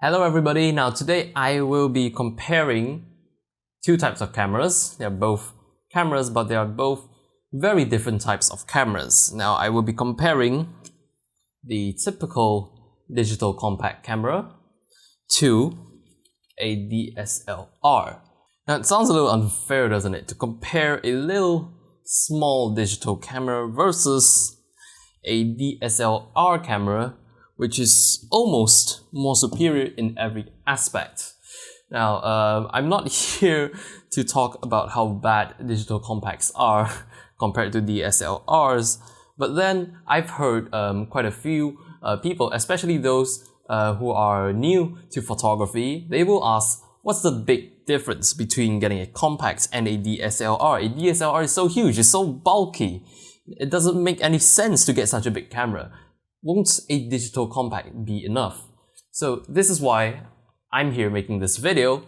Hello everybody, now today I will be comparing two types of cameras. They are both cameras, but they are both very different types of cameras. Now I will be comparing the typical digital compact camera to a DSLR. Now it sounds a little unfair, doesn't it, to compare a little small digital camera versus a DSLR camera, which is almost more superior in every aspect. Now, I'm not here to talk about how bad digital compacts are compared to DSLRs, but then I've heard quite a few people, especially those who are new to photography, they will ask, what's the big difference between getting a compact and a DSLR? A DSLR is so huge, it's so bulky, it doesn't make any sense to get such a big camera. Won't a digital compact be enough? So this is why I'm here making this video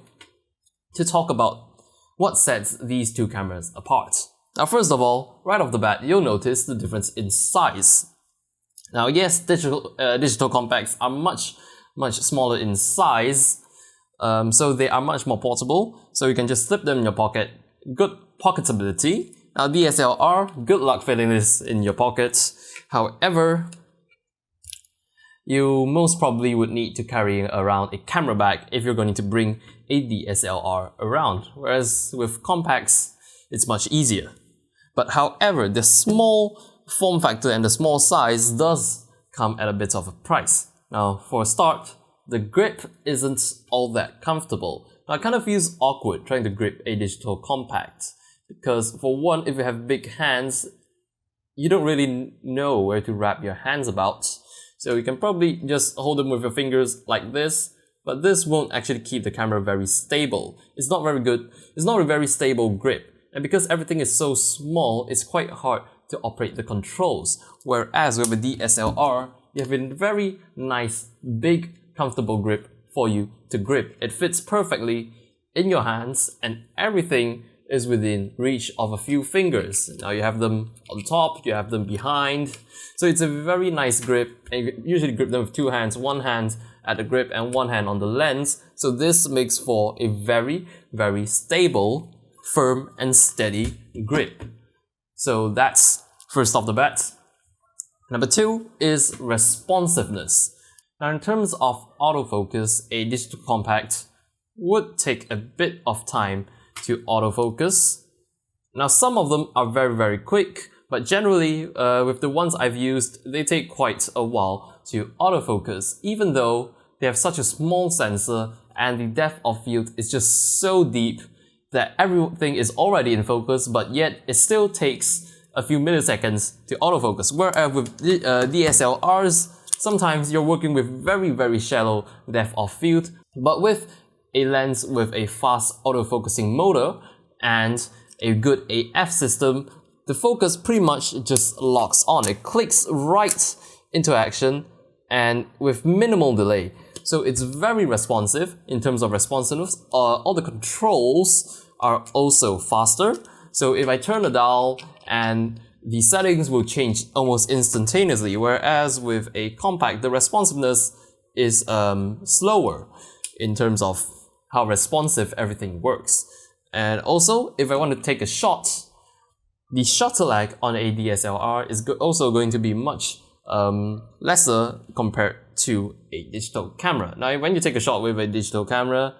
to talk about what sets these two cameras apart. Now first of all, right off the bat, you'll notice the difference in size. Now yes, digital compacts are much smaller in size, so they are much more portable, so you can just slip them in your pocket. Good pocketability. Now DSLR, good luck fitting this in your pocket. However, you most probably would need to carry around a camera bag if you're going to bring a DSLR around, whereas with compacts, it's much easier. But however, the small form factor and the small size does come at a bit of a price. Now, for a start, the grip isn't all that comfortable. Now, it kind of feels awkward trying to grip a digital compact, because for one, if you have big hands, you don't really know where to wrap your hands about. So you can probably just hold them with your fingers like this, but this won't actually keep the camera very stable. It's not very good. It's not a very stable grip. And because everything is so small, it's quite hard to operate the controls. Whereas with a DSLR, you have a very nice, big, comfortable grip for you to grip. It fits perfectly in your hands and everything is within reach of a few fingers. Now you have them on top, you have them behind. So it's a very nice grip, and you usually grip them with two hands, one hand at the grip and one hand on the lens. So this makes for a very stable, firm and steady grip. So that's first off the bat. Number two is responsiveness. Now in terms of autofocus, a digital compact would take a bit of time to autofocus. Now some of them are very quick, but generally with the ones I've used, they take quite a while to autofocus, even though they have such a small sensor and the depth of field is just so deep that everything is already in focus, but yet it still takes a few milliseconds to autofocus. Whereas with DSLRs, sometimes you're working with very shallow depth of field, but with a lens with a fast autofocusing motor and a good AF system, the focus pretty much just locks on. It clicks right into action and with minimal delay. So it's very responsive in terms of responsiveness. All the controls are also faster. So if I turn the dial and the settings will change almost instantaneously, whereas with a compact, the responsiveness is slower in terms of how responsive everything works. And also, if I want to take a shot, the shutter lag on a DSLR is also going to be much lesser compared to a digital camera. Now, when you take a shot with a digital camera,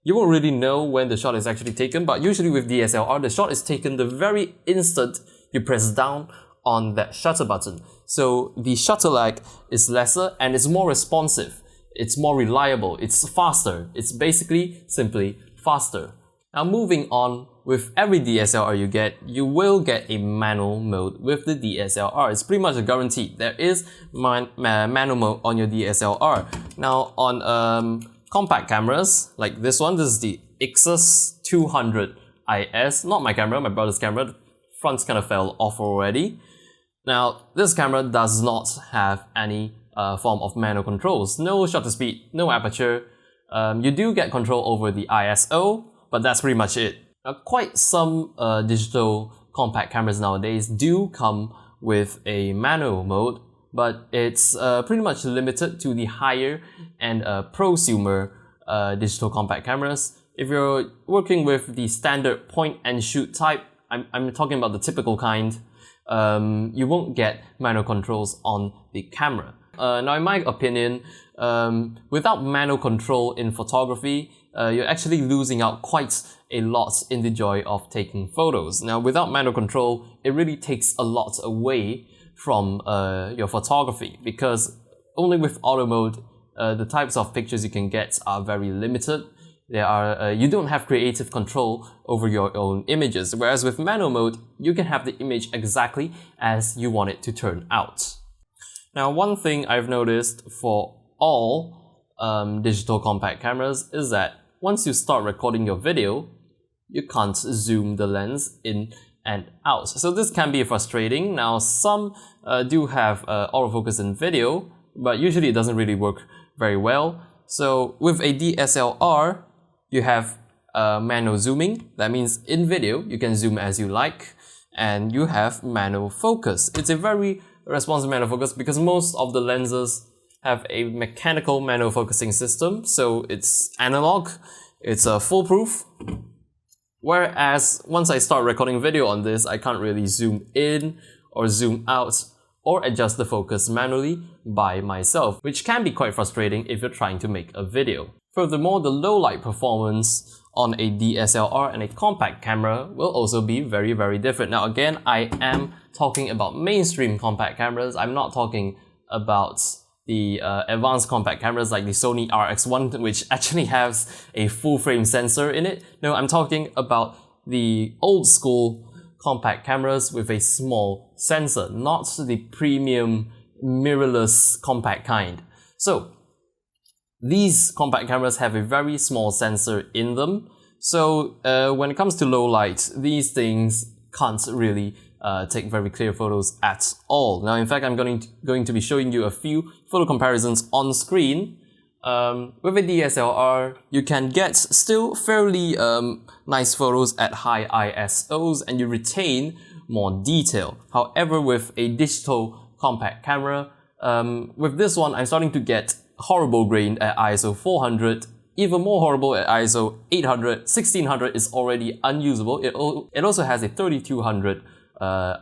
you won't really know when the shot is actually taken, but usually with DSLR, the shot is taken the very instant you press down on that shutter button. So the shutter lag is lesser and it's more responsive. It's more reliable, it's faster, it's basically simply faster. Now moving on, with every DSLR you will get a manual mode with the DSLR. It's pretty much a guarantee. There is manual mode on your DSLR. Now on compact cameras, like this one, this is the Ixus 200 IS, not my camera, my brother's camera, the front's kind of fell off already. Now this camera does not have any form of manual controls. No shutter speed, no aperture. You do get control over the ISO, but that's pretty much it. Now, quite some digital compact cameras nowadays do come with a manual mode, but it's pretty much limited to the higher and prosumer digital compact cameras. If you're working with the standard point and shoot type, I'm talking about the typical kind, you won't get manual controls on the camera. Now in my opinion, without manual control in photography, you're actually losing out quite a lot in the joy of taking photos. Now without manual control, it really takes a lot away from your photography, because only with auto mode, the types of pictures you can get are very limited. You don't have creative control over your own images, whereas with manual mode, you can have the image exactly as you want it to turn out. Now, one thing I've noticed for all digital compact cameras is that once you start recording your video, you can't zoom the lens in and out. So this can be frustrating. Now, some do have autofocus in video, but usually it doesn't really work very well. So with a DSLR, you have manual zooming. That means in video, you can zoom as you like, and you have manual focus. It's a very responsive manual focus because most of the lenses have a mechanical manual focusing system, so it's analog, it's foolproof. Whereas once I start recording video on this, I can't really zoom in or zoom out or adjust the focus manually by myself, which can be quite frustrating if you're trying to make a video. Furthermore, the low light performance on a DSLR and a compact camera will also be very, very different. Now again, I am talking about mainstream compact cameras. I'm not talking about the advanced compact cameras like the Sony RX1, which actually has a full frame sensor in it. No, I'm talking about the old school compact cameras with a small sensor, not the premium mirrorless compact kind. So these compact cameras have a very small sensor in them. So when it comes to low light, these things can't really take very clear photos at all. Now, in fact, I'm going to be showing you a few photo comparisons on screen. With a DSLR, you can get still fairly nice photos at high ISOs and you retain more detail. However, with a digital compact camera, with this one, I'm starting to get horrible grain at ISO 400, even more horrible at ISO 800, 1600 is already unusable. It also has a 3200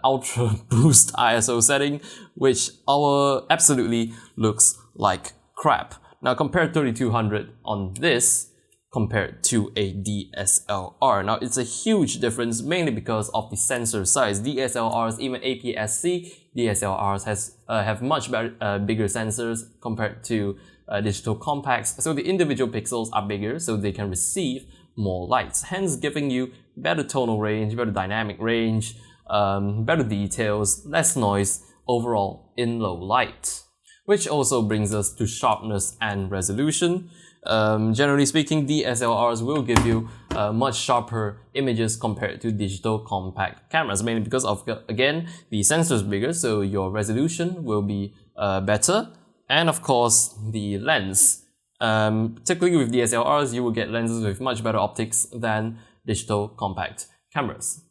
ultra boost ISO setting, which absolutely looks like crap. Now compare 3200 on this compared to a DSLR. Now it's a huge difference, mainly because of the sensor size. DSLRs, even APS-C DSLRs have much bigger sensors compared to digital compacts. So the individual pixels are bigger, so they can receive more lights, hence giving you better tonal range, better dynamic range, better details, less noise overall in low light. Which also brings us to sharpness and resolution. Generally speaking, DSLRs will give you much sharper images compared to digital compact cameras, mainly because of, again, the sensor is bigger, so your resolution will be better. And of course, the lens. Particularly with DSLRs, you will get lenses with much better optics than digital compact cameras.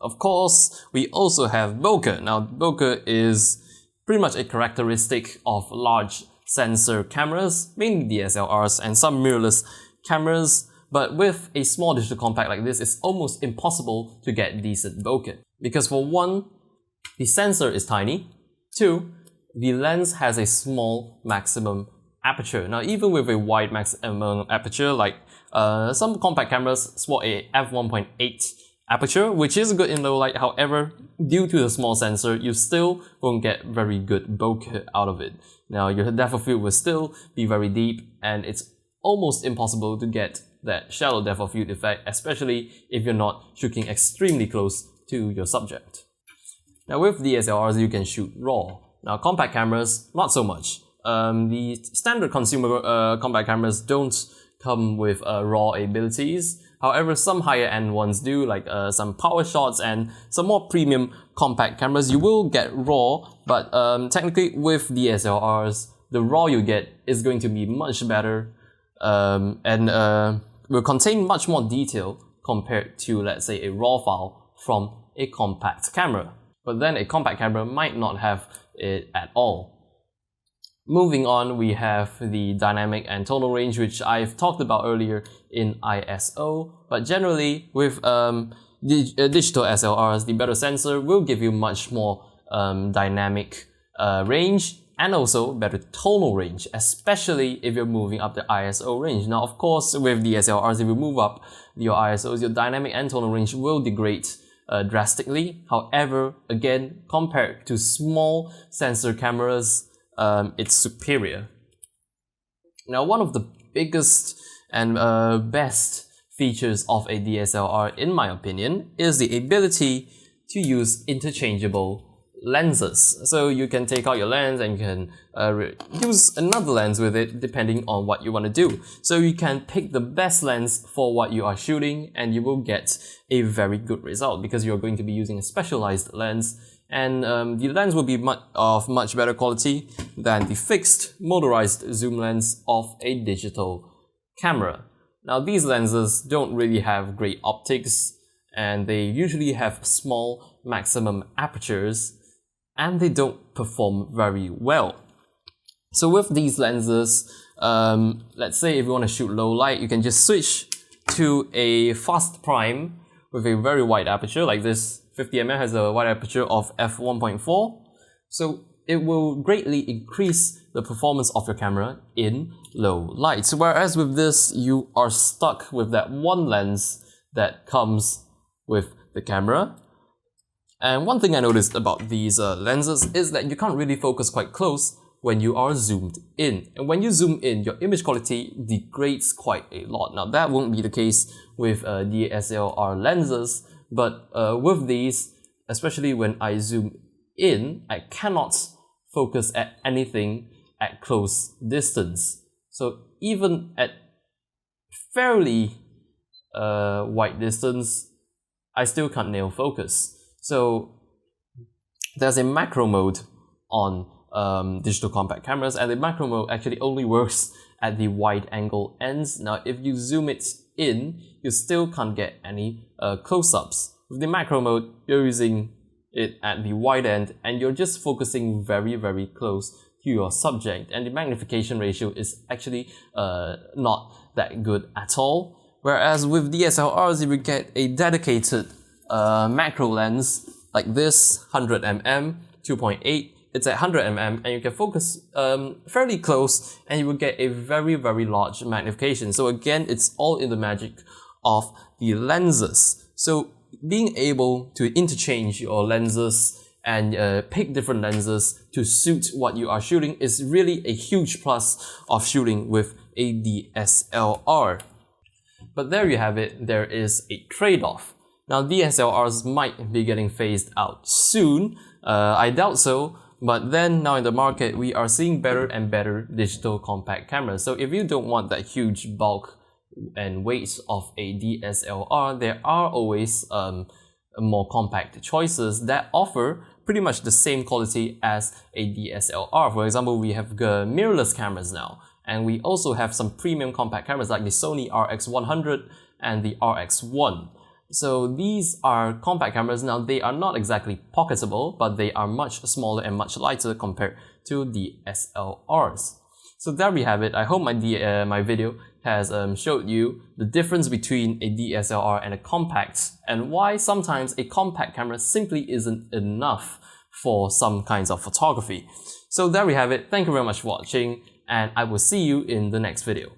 Of course, we also have bokeh. Now, bokeh is pretty much a characteristic of large sensor cameras, mainly DSLRs and some mirrorless cameras, but with a small digital compact like this, it's almost impossible to get decent bokeh. Because for one, the sensor is tiny. Two, the lens has a small maximum aperture. Now, even with a wide maximum aperture, like some compact cameras sport a f1.8 aperture, which is good in low light. However, due to the small sensor, you still won't get very good bokeh out of it. Now, your depth of field will still be very deep, and it's almost impossible to get that shallow depth of field effect, especially if you're not shooting extremely close to your subject. Now, with DSLRs, you can shoot RAW. Now, compact cameras, not so much. The standard consumer compact cameras don't come with RAW abilities. However, some higher end ones do, like some power shots and some more premium compact cameras. You will get RAW, but technically with DSLRs, the RAW you get is going to be much better and will contain much more detail compared to, let's say, a RAW file from a compact camera. But then a compact camera might not have it at all. Moving on, we have the dynamic and tonal range, which I've talked about earlier in ISO, but generally with digital SLRs, the better sensor will give you much more dynamic range and also better tonal range, especially if you're moving up the ISO range. Now, of course, with DSLRs, if you move up your ISOs, your dynamic and tonal range will degrade drastically. However, again, compared to small sensor cameras, it's superior. Now, one of the biggest and best features of a DSLR, in my opinion, is the ability to use interchangeable lenses. So you can take out your lens and you can use another lens with it depending on what you want to do. So you can pick the best lens for what you are shooting and you will get a very good result because you're going to be using a specialized lens, and the lens will be of much better quality than the fixed motorized zoom lens of a digital camera. Now, these lenses don't really have great optics and they usually have small maximum apertures and they don't perform very well. So with these lenses, let's say if you want to shoot low light, you can just switch to a fast prime with a very wide aperture like this. 50mm has a wide aperture of f1.4, so it will greatly increase the performance of your camera in low light. Whereas with this, you are stuck with that one lens that comes with the camera. And one thing I noticed about these lenses is that you can't really focus quite close when you are zoomed in. And when you zoom in, your image quality degrades quite a lot. Now, that won't be the case with DSLR lenses, but with these, especially when I zoom in, I cannot focus at anything at close distance. So even at fairly wide distance, I still can't nail focus. So there's a macro mode on digital compact cameras, and the macro mode actually only works at the wide angle ends. Now, if you zoom it in, you still can't get any close-ups. With the macro mode, you're using it at the wide end and you're just focusing very, very close to your subject, and the magnification ratio is actually not that good at all. Whereas with DSLRs, if you get a dedicated macro lens like this, 100mm, 2.8, it's at 100mm and you can focus fairly close and you will get a very, very large magnification. So again, it's all in the magic of the lenses. So being able to interchange your lenses and pick different lenses to suit what you are shooting is really a huge plus of shooting with a DSLR. But there you have it, there is a trade-off. Now, DSLRs might be getting phased out soon, I doubt so, but then now in the market we are seeing better and better digital compact cameras. So if you don't want that huge bulk and weight of a DSLR, there are always more compact choices that offer pretty much the same quality as a DSLR. For example, we have mirrorless cameras now, and we also have some premium compact cameras like the Sony RX100 and the RX1. So these are compact cameras. Now, they are not exactly pocketable, but they are much smaller and much lighter compared to DSLRs. So there we have it. I hope my video has showed you the difference between a DSLR and a compact, and why sometimes a compact camera simply isn't enough for some kinds of photography. So there we have it. Thank you very much for watching, and I will see you in the next video.